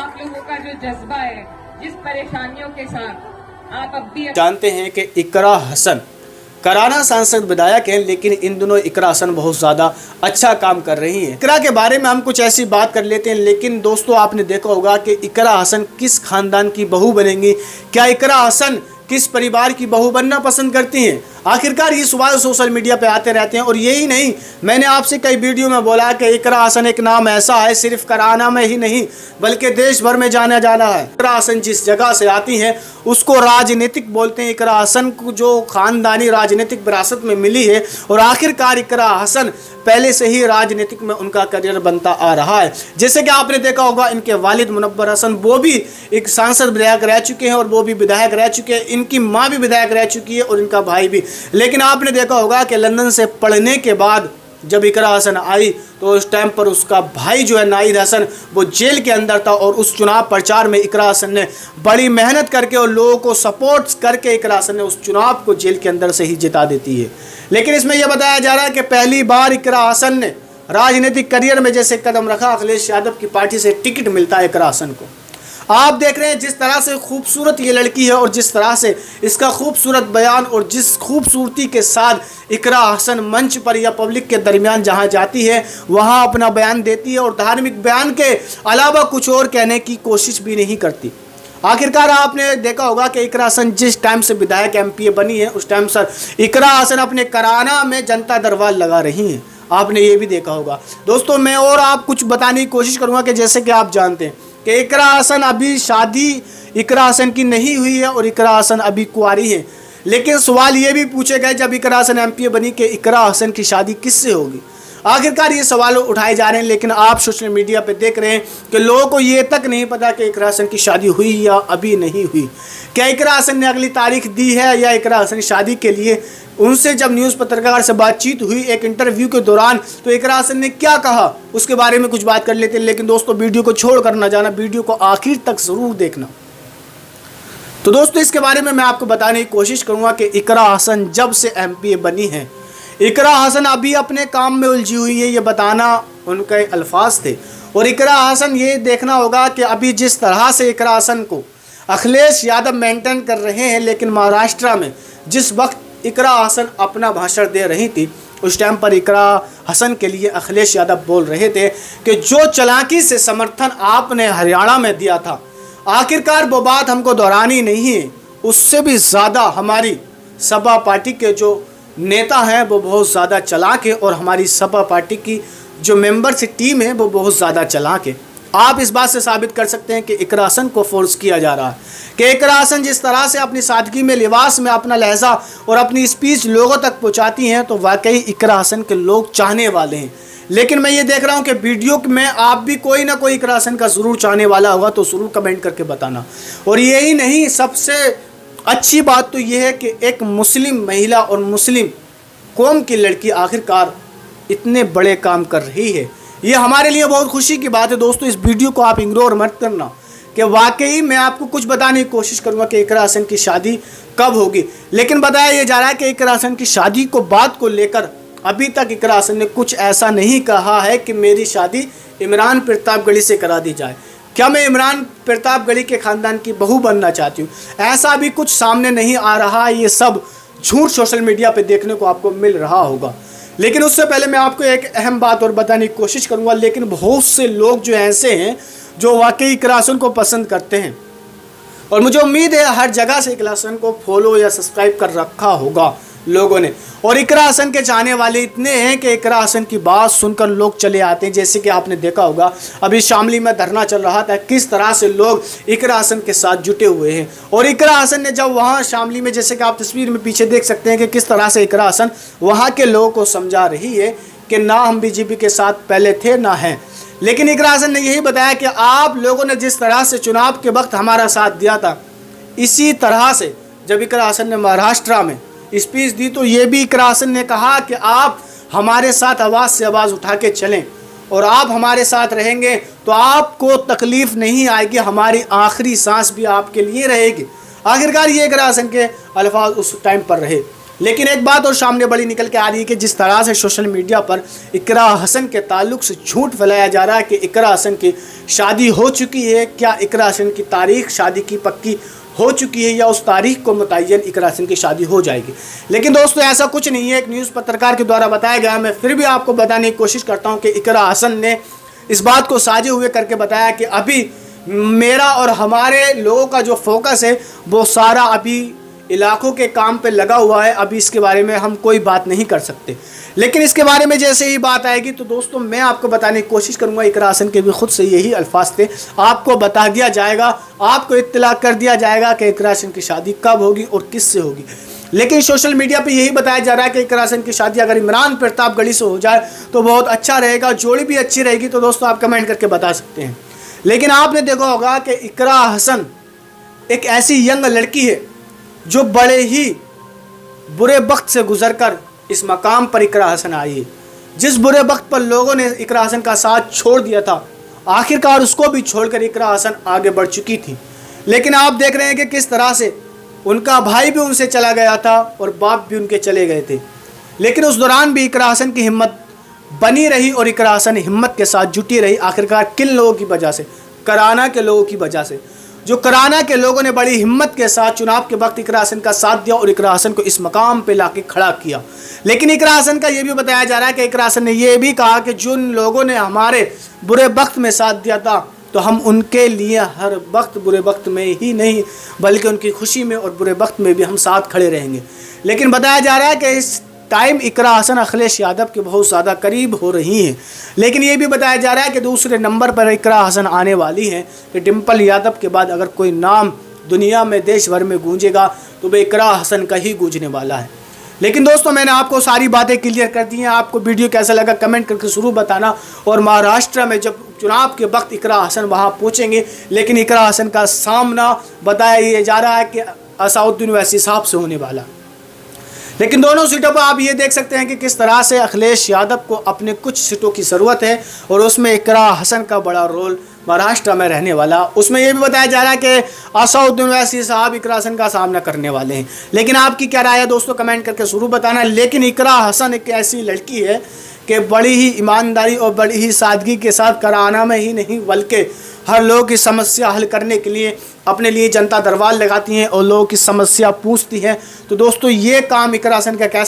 आप लोगों का जो जज्बा है, जिस परेशानियों के साथ आप अब भी जानते हैं कि इकरा हसन कराना सांसद विधायक हैं, लेकिन इन दिनों इकरा हसन बहुत ज़्यादा अच्छा काम कर रही हैं। इकरा के बारे में हम कुछ ऐसी बात कर लेते हैं, लेकिन दोस्तों आपने देखा होगा कि इकरा हसन किस खानदान की बहू बनेंगी, क्या इकरा हसन किस परिवार की बहू बनना पसंद करती हैं। आखिरकार ये सवाल सोशल मीडिया पे आते रहते हैं। और यही नहीं, मैंने आपसे कई वीडियो में बोला कि इकरा हसन एक नाम ऐसा है सिर्फ कराना में ही नहीं बल्कि देश भर में जाना जाना है। इकरा हसन जिस जगह से आती हैं उसको राजनीतिक बोलते हैं। इकरा हसन को जो खानदानी राजनीतिक विरासत में मिली है, और आखिरकार इकरा हसन पहले से ही राजनीतिक में उनका करियर बनता आ रहा है। जैसे कि आपने देखा होगा इनके वालिद मुनव्वर हसन, वो भी एक सांसद विधायक रह चुके हैं और वो भी विधायक रह चुके हैं। इनकी माँ भी विधायक रह चुकी है और इनका भाई भी। लेकिन आपने देखा होगा कि लंदन से पढ़ने के बाद जब इकरा हसन आई तो उस टाइम पर उसका भाई जो है नाहिद हसन, वो जेल के अंदर था। और उस चुनाव प्रचार में इकरा हसन ने बड़ी मेहनत करके और लोगों को सपोर्ट करके इकरा हसन ने उस चुनाव को जेल के अंदर से ही जिता देती है। लेकिन इसमें यह बताया जा रहा है कि पहली बार इकरा हसन ने राजनीतिक करियर में जैसे कदम रखा, अखिलेश यादव की पार्टी से टिकट मिलता है इकरा हसन को। आप देख रहे हैं जिस तरह से खूबसूरत ये लड़की है और जिस तरह से इसका खूबसूरत बयान और जिस खूबसूरती के साथ इकरा हसन मंच पर या पब्लिक के दरमियान जहां जाती है वहां अपना बयान देती है और धार्मिक बयान के अलावा कुछ और कहने की कोशिश भी नहीं करती। आखिरकार आपने देखा होगा कि इकरा हसन जिस टाइम से विधायक एमपीए बनी है उस टाइम सर इकरा हसन अपने कराना में जनता दरबार लगा रही हैं। आपने ये भी देखा होगा। दोस्तों मैं और आप कुछ बताने की कोशिश करूँगा कि जैसे कि आप जानते हैं कि इकरा हसन अभी शादी इकरा हसन की नहीं हुई है और इकरा हसन अभी कुंवारी है। लेकिन सवाल ये भी पूछे गए जब इकरा हसन एमपीए बनी कि इकरा हसन की शादी किससे होगी। आखिरकार ये सवाल उठाए जा रहे हैं, लेकिन आप सोशल मीडिया पे देख रहे हैं कि लोगों को ये तक नहीं पता कि इकरा हसन की शादी हुई या अभी नहीं हुई। क्या इकरा हसन ने अगली तारीख दी है या इकरा हसन शादी के लिए उनसे जब न्यूज़ पत्रकार से बातचीत हुई एक इंटरव्यू के दौरान तो इकरा हसन ने क्या कहा उसके बारे में कुछ बात कर लेते हैं। लेकिन दोस्तों वीडियो को छोड़ कर ना जाना, वीडियो को आखिर तक ज़रूर देखना। तो दोस्तों इसके बारे में मैं आपको बताने की कोशिश करूँगा कि इकरा हसन जब से एमपीए बनी है, इकरा हसन अभी अपने काम में उलझी हुई है, ये बताना उनके अल्फाज थे। और इकरा हसन ये देखना होगा कि अभी जिस तरह से इकरा हसन को अखिलेश यादव मेंटेन कर रहे हैं, लेकिन महाराष्ट्र में जिस वक्त इकरा हसन अपना भाषण दे रही थी उस टाइम पर इकरा हसन के लिए अखिलेश यादव बोल रहे थे कि जो चालाकी से समर्थन आपने हरियाणा में दिया था, आखिरकार वो बात हमको दोहरानी नहीं है। उससे भी ज़्यादा हमारी सपा पार्टी के जो नेता हैं वो बहुत ज़्यादा चालाक है और हमारी सपा पार्टी की जो मेंबर्स टीम है वो बहुत ज़्यादा चालाक है। आप इस बात से साबित कर सकते हैं कि इकरा हसन को फोर्स किया जा रहा है कि इकरा हसन जिस तरह से अपनी सादगी में, लिबास में अपना लहजा और अपनी स्पीच लोगों तक पहुंचाती हैं तो वाकई इकरा हसन के लोग चाहने वाले हैं। लेकिन मैं ये देख रहा हूँ कि वीडियो में आप भी कोई ना कोई इकरा हसन का ज़रूर चाहने वाला होगा, तो ज़रूर कमेंट करके बताना। और यही नहीं, सबसे अच्छी बात तो ये है कि एक मुस्लिम महिला और मुस्लिम कौम की लड़की आखिरकार इतने बड़े काम कर रही है, ये हमारे लिए बहुत खुशी की बात है। दोस्तों इस वीडियो को आप इग्नोर मत करना कि वाकई मैं आपको कुछ बताने की कोशिश करूंगा कि इकरा हसन की शादी कब होगी। लेकिन बताया ये जा रहा है कि इकरा हसन की शादी को बात को लेकर अभी तक इकरा हसन ने कुछ ऐसा नहीं कहा है कि मेरी शादी इमरान प्रतापगढ़ी से करा दी जाए। क्या मैं इमरान प्रतापगढ़ी के ख़ानदान की बहू बनना चाहती हूँ, ऐसा भी कुछ सामने नहीं आ रहा। ये सब झूठ सोशल मीडिया पे देखने को आपको मिल रहा होगा। लेकिन उससे पहले मैं आपको एक अहम बात और बताने की कोशिश करूंगा। लेकिन बहुत से लोग जो ऐसे हैं जो वाकई इकरा हसन को पसंद करते हैं और मुझे उम्मीद है हर जगह से इकरा हसन को फॉलो या सब्सक्राइब कर रखा होगा लोगों ने। और इकरा हसन के चाहने वाले इतने हैं कि इकरा हसन की बात सुनकर लोग चले आते हैं। जैसे कि आपने देखा होगा अभी शामली में धरना चल रहा था, किस तरह से लोग इकरा हसन के साथ जुटे हुए हैं। और इकरा हसन ने जब वहाँ शामली में, जैसे कि आप तस्वीर में पीछे देख सकते हैं कि किस तरह से इकरा हसन वहाँ के लोगों को समझा रही है कि ना हम बीजेपी के साथ पहले थे ना हैं। लेकिन इकरा हसन ने यही बताया कि आप लोगों ने जिस तरह से चुनाव के वक्त हमारा साथ दिया था, इसी तरह से जब इकरा हसन ने महाराष्ट्र में स्पीच दी तो ये भी इकरा हसन ने कहा कि आप हमारे साथ आवाज़ से आवाज़ उठा के चलें और आप हमारे साथ रहेंगे तो आपको तकलीफ़ नहीं आएगी, हमारी आखिरी सांस भी आपके लिए रहेगी। आखिरकार ये इकरा हसन के अल्फाज उस टाइम पर रहे। लेकिन एक बात और सामने बड़ी निकल के आ रही है कि जिस तरह से सोशल मीडिया पर इकरा हसन के ताल्लुक से झूठ फैलाया जा रहा है कि इकरा हसन की शादी हो चुकी है, क्या इकरा हसन की तारीख शादी की पक्की हो चुकी है या उस तारीख को मुतय्यन इकरा हसन की शादी हो जाएगी। लेकिन दोस्तों ऐसा कुछ नहीं है, एक न्यूज़ पत्रकार के द्वारा बताया गया। मैं फिर भी आपको बताने की कोशिश करता हूँ कि इकरा हसन ने इस बात को साझे हुए करके बताया कि अभी मेरा और हमारे लोगों का जो फोकस है वो सारा अभी इलाकों के काम पे लगा हुआ है, अभी इसके बारे में हम कोई बात नहीं कर सकते। लेकिन इसके बारे में जैसे ही बात आएगी तो दोस्तों मैं आपको बताने की कोशिश करूंगा। इकरा हसन के भी खुद से यही अल्फाज थे, आपको बता दिया जाएगा, आपको इत्तला कर दिया जाएगा कि इकरा हसन की शादी कब होगी और किससे होगी। लेकिन सोशल मीडिया पे यही बताया जा रहा है कि इकरा हसन की शादी अगर इमरान प्रतापगढ़ी से हो जाए तो बहुत अच्छा रहेगा, जोड़ी भी अच्छी रहेगी। तो दोस्तों आप कमेंट करके बता सकते हैं। लेकिन आपने देखा होगा कि इकरा हसन एक ऐसी यंग लड़की है जो बड़े ही बुरे वक्त से गुजरकर इस मकाम पर इकरा हसन आई है। जिस बुरे वक्त पर लोगों ने इकरा हसन का साथ छोड़ दिया था, आखिरकार उसको भी छोड़कर इकरा हसन आगे बढ़ चुकी थी। लेकिन आप देख रहे हैं कि किस तरह से उनका भाई भी उनसे चला गया था और बाप भी उनके चले गए थे। लेकिन उस दौरान भी इकरा हसन की हिम्मत बनी रही और इकरा हसन हिम्मत के साथ जुटी रही। आखिरकार किन लोगों की वजह से? कराना के लोगों की वजह से। जो कराना के लोगों ने बड़ी हिम्मत के साथ चुनाव के वक्त इकरा हसन का साथ दिया और इकरा हसन को इस मकाम पे लाके खड़ा किया। लेकिन इकरा हसन का ये भी बताया जा रहा है कि इकरा हसन ने यह भी कहा कि जिन लोगों ने हमारे बुरे वक्त में साथ दिया था तो हम उनके लिए हर वक्त, बुरे वक्त में ही नहीं बल्कि उनकी खुशी में और बुरे वक्त में भी हम साथ खड़े रहेंगे। लेकिन बताया जा रहा है कि इस टाइम इकरा हसन अखिलेश यादव के बहुत ज़्यादा करीब हो रही हैं। लेकिन ये भी बताया जा रहा है कि दूसरे नंबर पर इकरा हसन आने वाली हैं कि डिम्पल यादव के बाद अगर कोई नाम दुनिया में देश भर में गूंजेगा तो वह इकरा हसन का ही गूंजने वाला है। लेकिन दोस्तों मैंने आपको सारी बातें क्लियर कर दी हैं। आपको वीडियो कैसा लगा कमेंट करके ज़रूर बताना। और महाराष्ट्र में जब चुनाव के वक्त इकरा हसन वहाँ पहुँचेंगे, लेकिन इकरा हसन का सामना बताया जा रहा है कि असाउद्दीन ओवैसी साहब से होने वाला। लेकिन दोनों सीटों पर आप ये देख सकते हैं कि किस तरह से अखिलेश यादव को अपने कुछ सीटों की ज़रूरत है और उसमें इकरा हसन का बड़ा रोल महाराष्ट्र में रहने वाला। उसमें ये भी बताया जा रहा है कि असाउद्दीन ओवैसी साहब इकरा हसन का सामना करने वाले हैं। लेकिन आपकी क्या राय है दोस्तों कमेंट करके ज़रूर बताना। लेकिन इकरा हसन एक ऐसी लड़की है कि बड़ी ही ईमानदारी और बड़ी ही सादगी के साथ कराना में ही नहीं बल्कि हर लोगों की समस्या हल करने के लिए अपने लिए जनता दरबार लगाती हैं और लोगों की समस्या पूछती हैं। तो दोस्तों ये काम इकरा हसन का कैसे